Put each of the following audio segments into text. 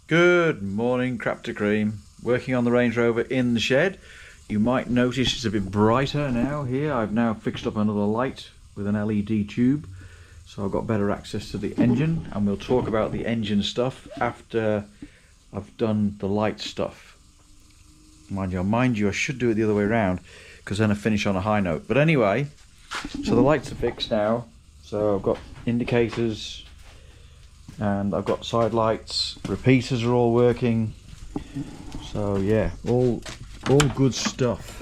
Good morning, crap to cream. Working on the Range Rover in the shed. You might notice it's a bit brighter now here. I've now fixed up another light with an LED tube, so I've got better access to the engine, and we'll talk about the engine stuff after I've done the light stuff. Mind you, I should do it the other way around, because then I finish on a high note. But anyway, so the lights are fixed now. So I've got indicators, and I've got side lights, repeaters are all working, so yeah, all good stuff.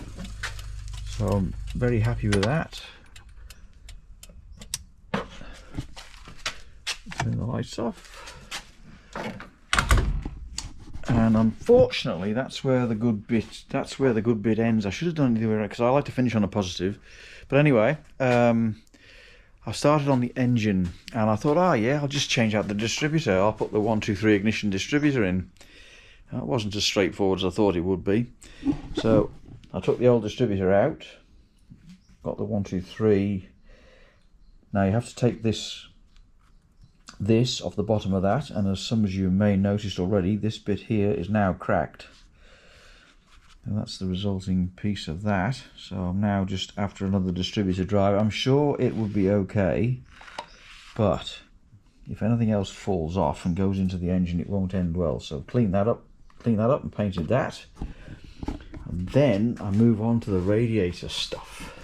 So I'm very happy with that. Turn the lights off, and unfortunately that's where the good bit ends. I should have done it the other way around, because I like to finish on a positive. But anyway, I started on the engine, and I thought, yeah, I'll just change out the distributor. I'll put the 123 Ignition distributor in. That wasn't as straightforward as I thought it would be. So I took the old distributor out, got the 123. Now you have to take this off the bottom of that, and as some of you may noticed already, this bit here is now cracked. And that's the resulting piece of that. So I'm now just after another distributor drive. I'm sure it would be okay, but if anything else falls off and goes into the engine, it won't end well. So clean that up and painted that. And then I move on to the radiator stuff.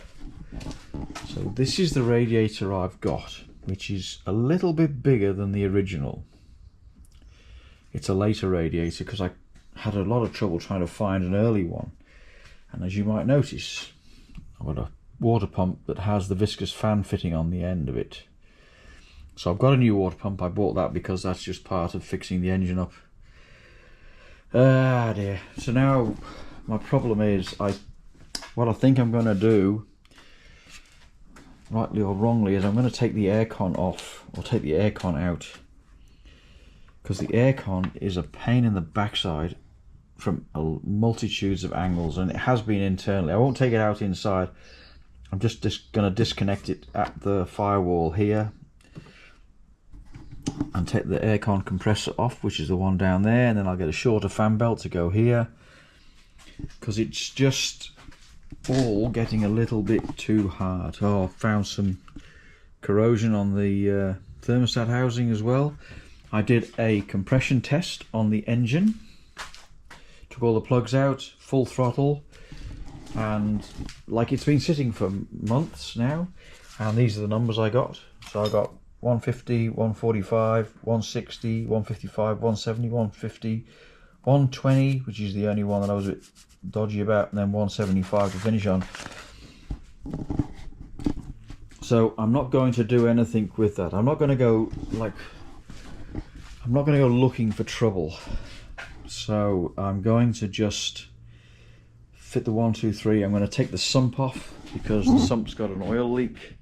So this is the radiator I've got, which is a little bit bigger than the original. It's a later radiator because I had a lot of trouble trying to find an early one, and as you might notice, I've got a water pump that has the viscous fan fitting on the end of it. So I've got a new water pump. I bought that because that's just part of fixing the engine up. Ah dear. So now my problem is, what I think I'm going to do, rightly or wrongly, is I'm going to take the aircon off, or take the aircon out, because the aircon is a pain in the backside from multitudes of angles, and it has been internally. I won't take it out inside. I'm just going to disconnect it at the firewall here and take the aircon compressor off, which is the one down there, and then I'll get a shorter fan belt to go here, because it's just all getting a little bit too hard. Oh, I've found some corrosion on the thermostat housing as well. I did a compression test on the engine, took all the plugs out, full throttle, and like, it's been sitting for months now, and these are the numbers I got. So I got 150, 145, 160, 155, 170, 150, 120, which is the only one that I was a bit dodgy about, and then 175 to finish on. So I'm not going to do anything with that. I'm not going to go looking for trouble. So I'm going to just fit the 123. I'm going to take the sump off because the sump's got an oil leak.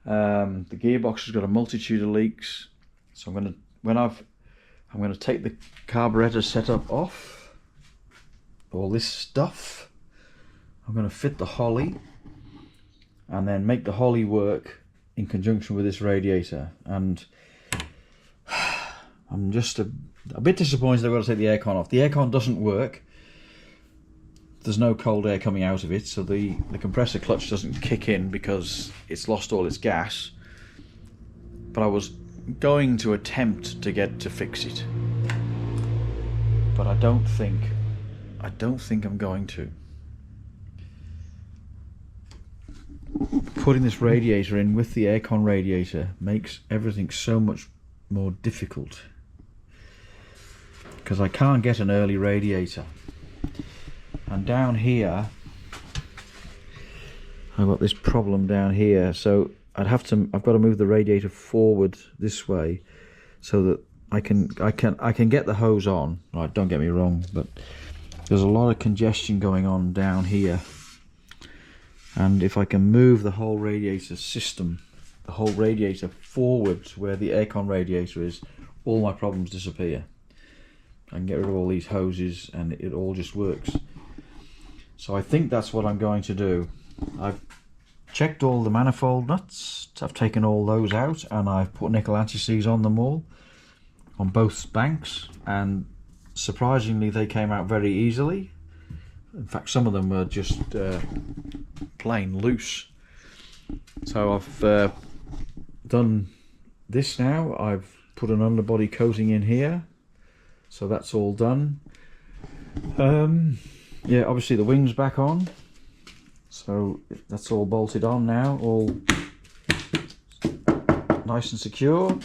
The gearbox has got a multitude of leaks. So I'm going to take the carburetor setup off, all this stuff. I'm going to fit the Holly, and then make the Holly work in conjunction with this radiator. And I'm just a bit disappointed I've got to take the aircon off. The aircon doesn't work. There's no cold air coming out of it, so the compressor clutch doesn't kick in because it's lost all its gas. But I was going to attempt to fix it, but I don't think I'm going to. Putting this radiator in with the aircon radiator makes everything so much more difficult, because I can't get an early radiator. And down here I've got this problem down here, so I've got to move the radiator forward this way so that I can get the hose on. Right, don't get me wrong, but there's a lot of congestion going on down here, and if I can move the whole radiator system, the whole radiator forward to where the aircon radiator is, all my problems disappear. I can get rid of all these hoses and it all just works. So I think that's what I'm going to do. I've checked all the manifold nuts, I've taken all those out, and I've put nickel anti-seize on them all. on both banks, and surprisingly they came out very easily. In fact, some of them were just plain loose. So I've done this now. I've put an underbody coating in here, so that's all done. Yeah, obviously the wing's back on, so that's all bolted on now, all nice and secure.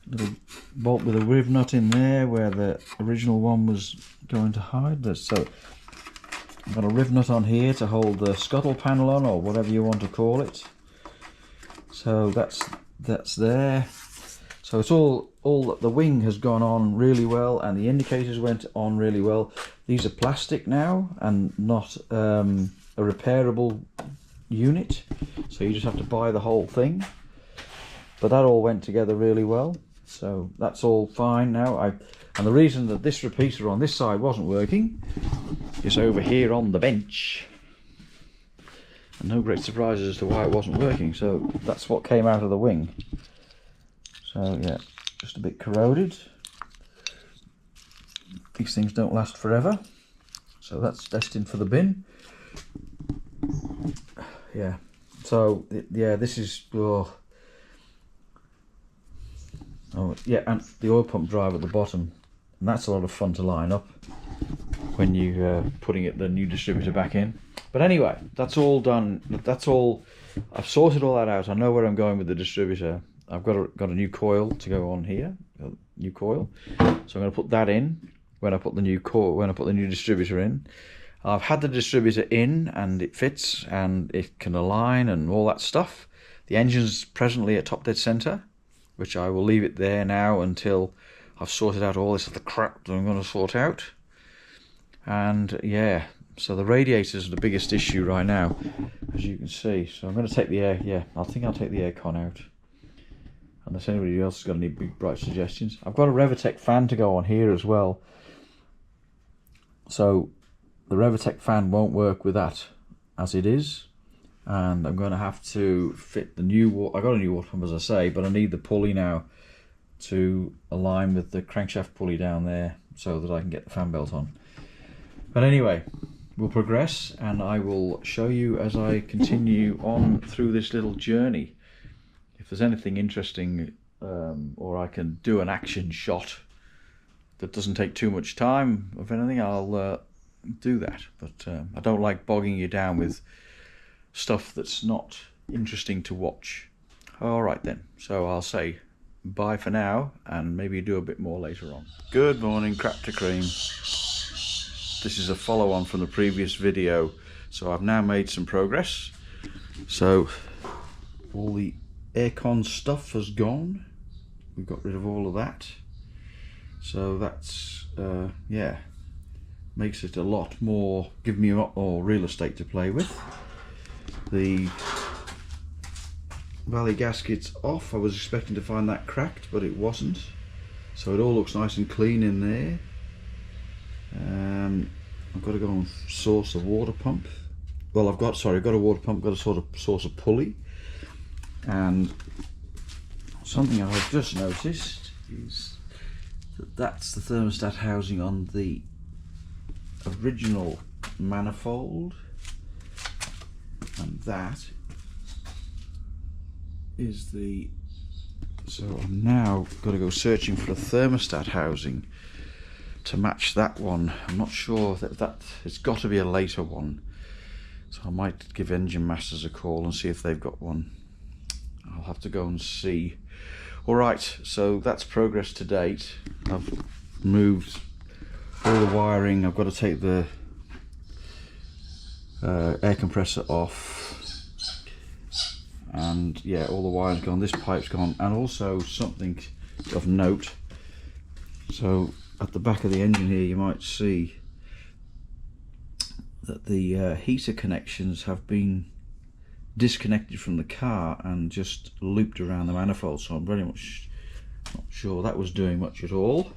Little bolt with a riv nut in there where the original one was going to hide. So I've got a riv nut on here to hold the scuttle panel on, or whatever you want to call it. So that's there. So it's all the wing has gone on really well, and the indicators went on really well. These are plastic now and not a repairable unit, so you just have to buy the whole thing. But that all went together really well, so that's all fine now. And the reason that this repeater on this side wasn't working is over here on the bench, and no great surprises as to why it wasn't working. So that's what came out of the wing. So yeah, just a bit corroded. These things don't last forever, so that's destined for the bin. Yeah, so yeah, this is oh yeah, and the oil pump drive at the bottom, and that's a lot of fun to line up when you putting the new distributor back in. But anyway, that's all done. That's all. I've sorted all that out. I know where I'm going with the distributor. I've got a new coil to go on here, new coil. So I'm going to put that in when I put the new new distributor in. I've had the distributor in, and it fits, and it can align and all that stuff. The engine's presently at top dead center, which I will leave it there now until I've sorted out all this other crap that I'm going to sort out. And yeah, so the radiators are the biggest issue right now, as you can see. So I'm going to take the air. Yeah, I think I'll take the aircon out. Unless anybody else has got any big bright suggestions. I've got a RevoTech fan to go on here as well. So the RevoTech fan won't work with that as it is. And I'm going to have to fit the new I got a new water pump, as I say, but I need the pulley now to align with the crankshaft pulley down there so that I can get the fan belt on. But anyway, we'll progress, and I will show you as I continue on through this little journey. If there's anything interesting, or I can do an action shot that doesn't take too much time of anything, I'll do that. But I don't like bogging you down with stuff that's not interesting to watch. Alright then, so I'll say bye for now, and maybe do a bit more later on. Good morning, crap to cream. This is a follow-on from the previous video. So I've now made some progress. So all the aircon stuff has gone. We've got rid of all of that. So that's yeah, makes it a lot more, give me a lot more real estate to play with. The valley gasket's off. I was expecting to find that cracked, but it wasn't. So it all looks nice and clean in there. I've got to go and source a water pump. Well, I've got a water pump, got to source a pulley. And something I've just noticed is that that's the thermostat housing on the original manifold, and that is the, so I'm now got to go searching for a thermostat housing to match that one. I'm not sure that it's got to be a later one, so I might give Engine Masters a call and see if they've got one. I'll have to go and see. Alright, so that's progress to date. I've moved all the wiring. I've got to take the air compressor off, and yeah, all the wiring's gone, this pipe's gone, and also something of note. So at the back of the engine here you might see that the heater connections have been disconnected from the car and just looped around the manifold, so I'm very much not sure that was doing much at all.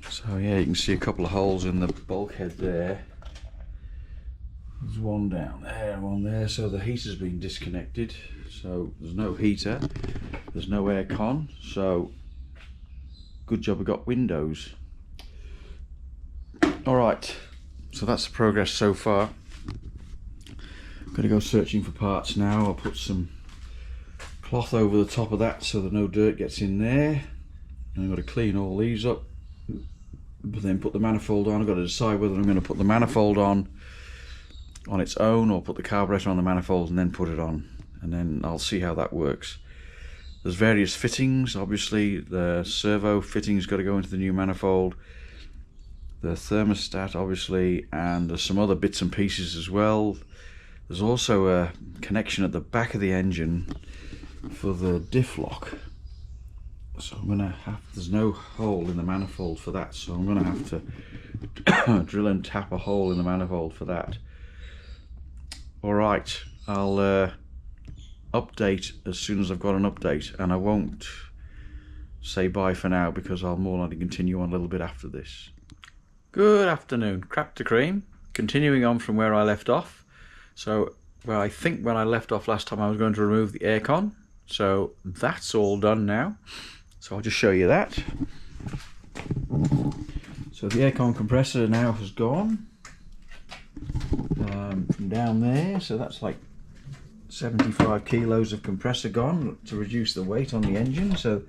So yeah, you can see a couple of holes in the bulkhead there. There's one down there and one there, so the heater's been disconnected, so there's no heater. there's no air con, so good job we got windows. Alright, so that's the progress so far. I'm going to go searching for parts now. I'll put some cloth over the top of that so that no dirt gets in there. And I've got to clean all these up, but then put the manifold on. I've got to decide whether I'm going to put the manifold on its own or put the carburetor on the manifold and then put it on, and then I'll see how that works. There's various fittings. Obviously the servo fitting's got to go into the new manifold, the thermostat obviously, and there's some other bits and pieces as well. There's also a connection at the back of the engine for the diff lock, so I'm gonna have, there's no hole in the manifold for that, so I'm gonna have to drill and tap a hole in the manifold for that. Alright, I'll update as soon as I've got an update, and I won't say bye for now because I'll more likely continue on a little bit after this. Good afternoon, crap to cream. Continuing on from where I left off. So well, I think when I left off last time I was going to remove the aircon, so that's all done now. So I'll just show you that. So the aircon compressor now has gone from down there, so that's like 75 kilos of compressor gone to reduce the weight on the engine, so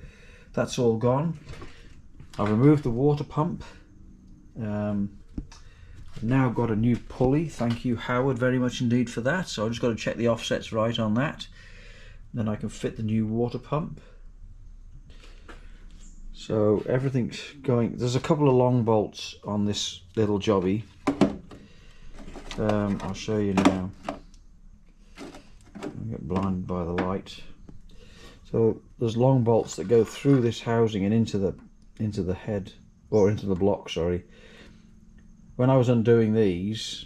that's all gone. I've removed the water pump. Now got a new pulley, thank you Howard very much indeed for that, so I've just got to check the offsets right on that, then I can fit the new water pump. So everything's going. There's a couple of long bolts on this little jobby. I'll show you now. I get blinded by the light. So there's long bolts that go through this housing and into the head, or into the block, sorry. When I was undoing these,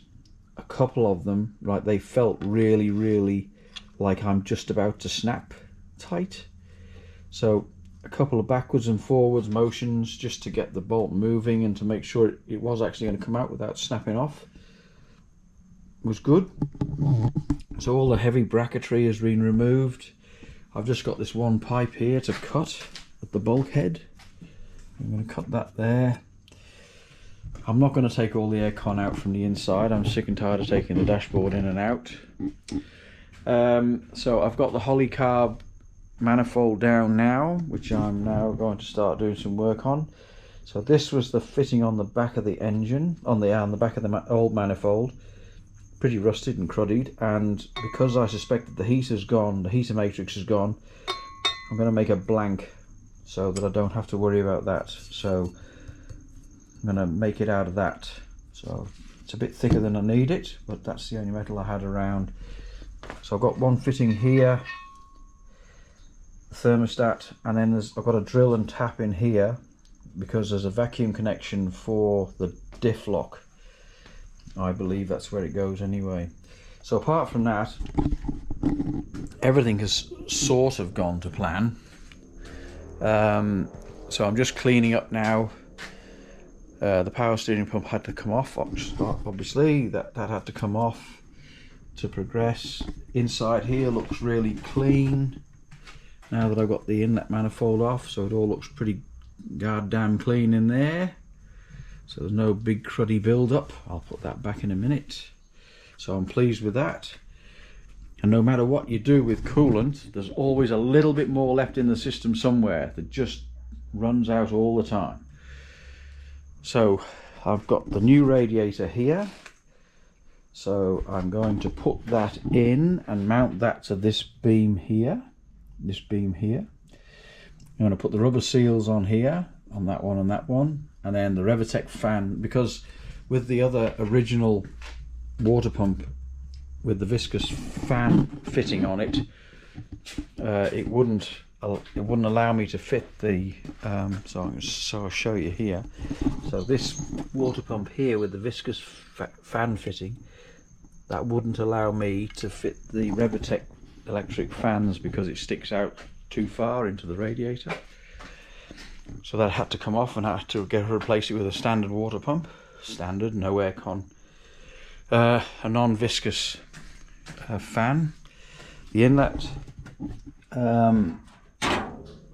a couple of them, right, they felt really like I'm just about to snap tight. So a couple of backwards and forwards motions just to get the bolt moving and to make sure it was actually going to come out without snapping off was good. So all the heavy bracketry has been removed. I've just got this one pipe here to cut at the bulkhead. I'm going to cut that there. I'm not going to take all the aircon out from the inside. I'm sick and tired of taking the dashboard in and out. So I've got the Holycarb manifold down now, which I'm now going to start doing some work on. So this was the fitting on the back of the engine, on the back of the old manifold, pretty rusted and cruddied, and because I suspect that the heater's gone, the heater matrix is gone, I'm going to make a blank so that I don't have to worry about that. So I'm going to make it out of that. So it's a bit thicker than I need it, but that's the only metal I had around. So I've got one fitting here, thermostat, and then I've got a drill and tap in here because there's a vacuum connection for the diff lock. I believe that's where it goes anyway. So apart from that, everything has sort of gone to plan. So I'm just cleaning up now. The power steering pump had to come off, obviously, that had to come off to progress. Inside here looks really clean now that I've got the inlet manifold off, so it all looks pretty goddamn clean in there. So there's no big cruddy build up. I'll put that back in a minute. So I'm pleased with that. And no matter what you do with coolant, there's always a little bit more left in the system somewhere that just runs out all the time. So I've got the new radiator here, so I'm going to put that in and mount that to this beam here, I'm going to put the rubber seals on here, on that one and that one, and then the RevoTech fan, because with the other original water pump with the viscous fan fitting on it, it wouldn't allow me to fit the so I'll show you here. So this water pump here with the viscous fan fitting, that wouldn't allow me to fit the RevoTech electric fans because it sticks out too far into the radiator. So that had to come off, and I had to replace it with a standard water pump, standard, no aircon, a non-viscous fan. The inlet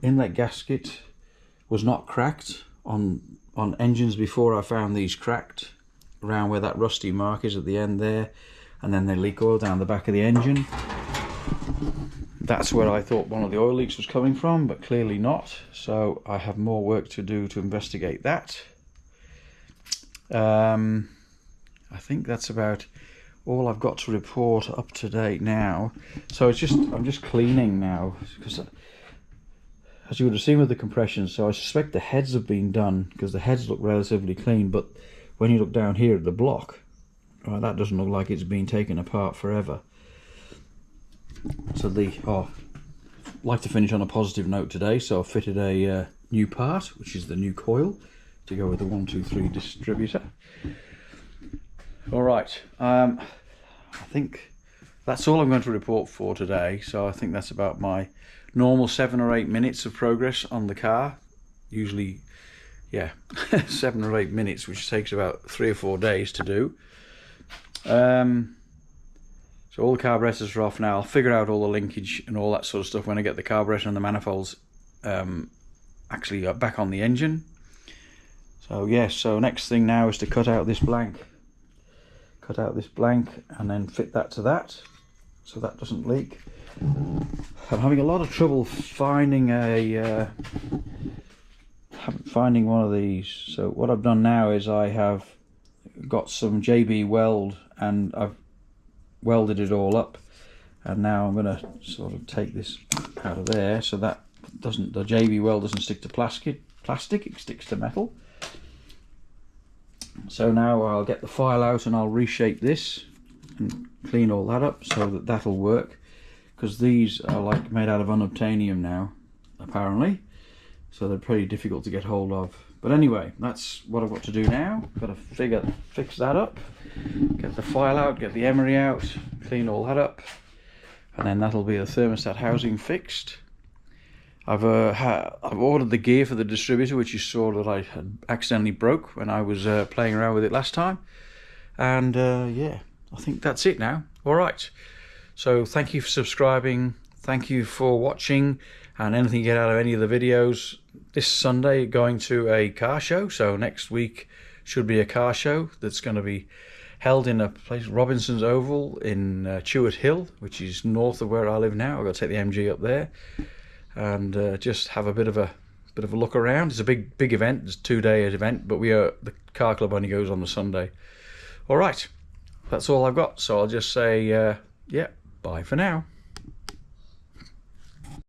inlet gasket was not cracked on engines before. I found these cracked around where that rusty mark is at the end there, and then they leak oil down the back of the engine. That's where I thought one of the oil leaks was coming from, but clearly not. So I have more work to do to investigate that. I think that's about all I've got to report up to date now. So I'm just cleaning now, because as you would have seen with the compression, so I suspect the heads have been done because the heads look relatively clean, but when you look down here at the block, that doesn't look like it's been taken apart forever. So I'd like to finish on a positive note today, so I've fitted a new part, which is the new coil to go with the 123 distributor. Alright, I think that's all I'm going to report for today. So I think that's about my normal 7 or 8 minutes of progress on the car. Usually, yeah, 7 or 8 minutes, which takes about 3 or 4 days to do. So all the carburetors are off now. I'll figure out all the linkage and all that sort of stuff when I get the carburetor and the manifolds actually back on the engine. So yes, so next thing now is to cut out this blank. Cut out this blank and then fit that to that, so that doesn't leak. I'm having a lot of trouble finding finding one of these. So what I've done now is I have got some JB weld and I've welded it all up, and now I'm going to sort of take this out of there so that the JB weld doesn't stick to plastic, it sticks to metal. So now I'll get the file out and I'll reshape this and clean all that up so that that'll work, because these are like made out of unobtainium now apparently, so they're pretty difficult to get hold of. But anyway, that's what I've got to do now. Got to fix that up, get the file out, get the emery out, clean all that up, and then that'll be the thermostat housing fixed. I've ordered the gear for the distributor, which you saw that I had accidentally broke when I was playing around with it last time. And yeah, I think that's it now. All right. So thank you for subscribing. Thank you for watching. And anything you get out of any of the videos, this Sunday going to a car show. So next week should be a car show that's going to be held in a place, Robinson's Oval in Chewett Hill, which is north of where I live now. I've got to take the MG up there and just have a bit of a look around. It's a big event. It's a 2-day event, but the car club only goes on the Sunday. All right, that's all I've got. So I'll just say, yeah, bye for now.